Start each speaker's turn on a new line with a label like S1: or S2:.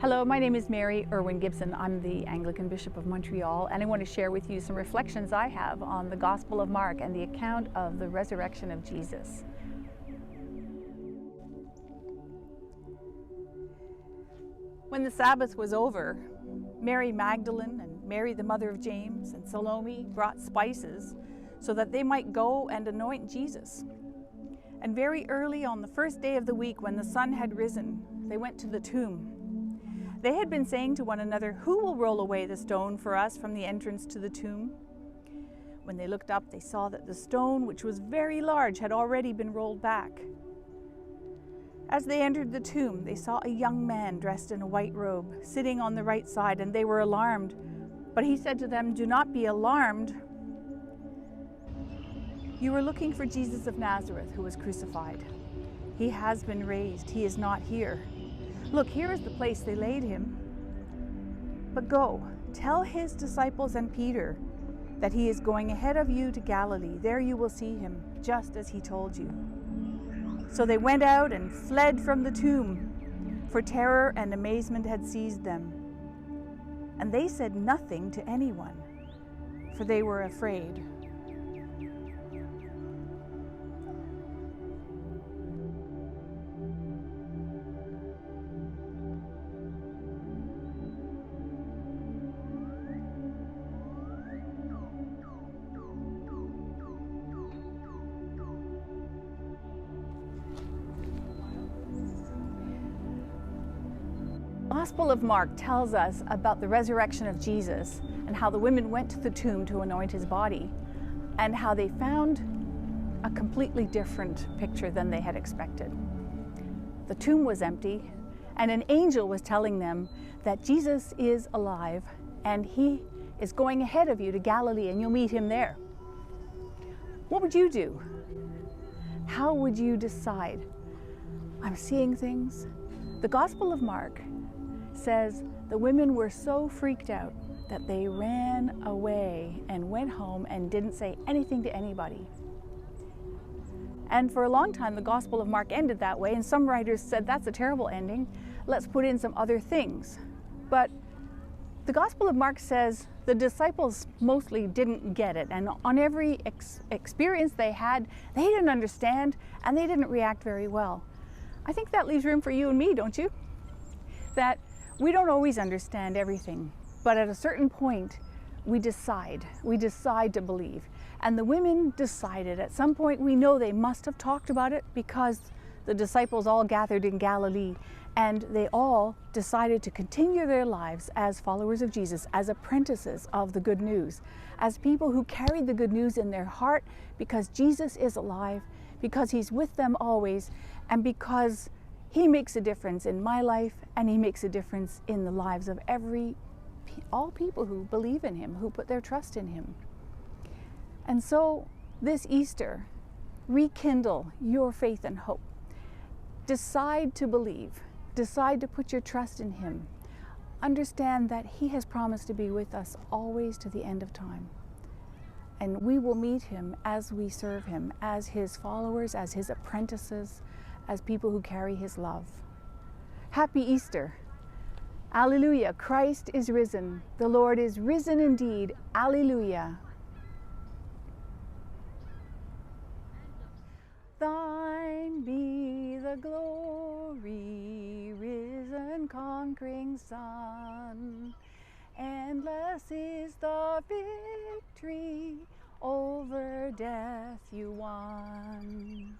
S1: Hello, my name is Mary Irwin-Gibson. I'm the Anglican Bishop of Montreal, and I want to share with you some reflections I have on the Gospel of Mark and the account of the resurrection of Jesus. When the Sabbath was over, Mary Magdalene and Mary the mother of James and Salome brought spices so that they might go and anoint Jesus. And very early on the first day of the week, when the sun had risen, they went to the tomb. They had been saying to one another, "Who will roll away the stone for us from the entrance to the tomb?" When they looked up, they saw that the stone, which was very large, had already been rolled back. As they entered the tomb, they saw a young man dressed in a white robe, sitting on the right side, and they were alarmed. But he said to them, "Do not be alarmed. You are looking for Jesus of Nazareth, who was crucified. He has been raised. He is not here. Look, here is the place they laid him. But go, tell his disciples and Peter that he is going ahead of you to Galilee. There you will see him, just as he told you." So they went out and fled from the tomb, for terror and amazement had seized them. And they said nothing to anyone, for they were afraid. The Gospel of Mark tells us about the resurrection of Jesus and how the women went to the tomb to anoint his body, and how they found a completely different picture than they had expected. The tomb was empty, and an angel was telling them that Jesus is alive and he is going ahead of you to Galilee and you'll meet him there. What would you do? How would you decide? I'm seeing things. The Gospel of Mark says the women were so freaked out that they ran away and went home and didn't say anything to anybody. And for a long time, the Gospel of Mark ended that way, and some writers said, that's a terrible ending. Let's put in some other things. But the Gospel of Mark says the disciples mostly didn't get it, and on every experience they had, they didn't understand, and they didn't react very well. I think that leaves room for you and me, don't you? That we don't always understand everything, but at a certain point, we decide to believe. And the women decided. At some point, we know they must have talked about it, because the disciples all gathered in Galilee, and they all decided to continue their lives as followers of Jesus, as apprentices of the good news, as people who carried the good news in their heart, because Jesus is alive, because he's with them always, and because he makes a difference in my life, and he makes a difference in the lives of all people who believe in him, who put their trust in him. And so this Easter, rekindle your faith and hope. Decide to believe. Decide to put your trust in him. Understand that he has promised to be with us always to the end of time. And we will meet him as we serve him, as his followers, as his apprentices, as people who carry his love. Happy Easter. Alleluia, Christ is risen. The Lord is risen indeed. Alleluia. Thine be the glory, risen conquering Son. Endless is the victory, over death you won.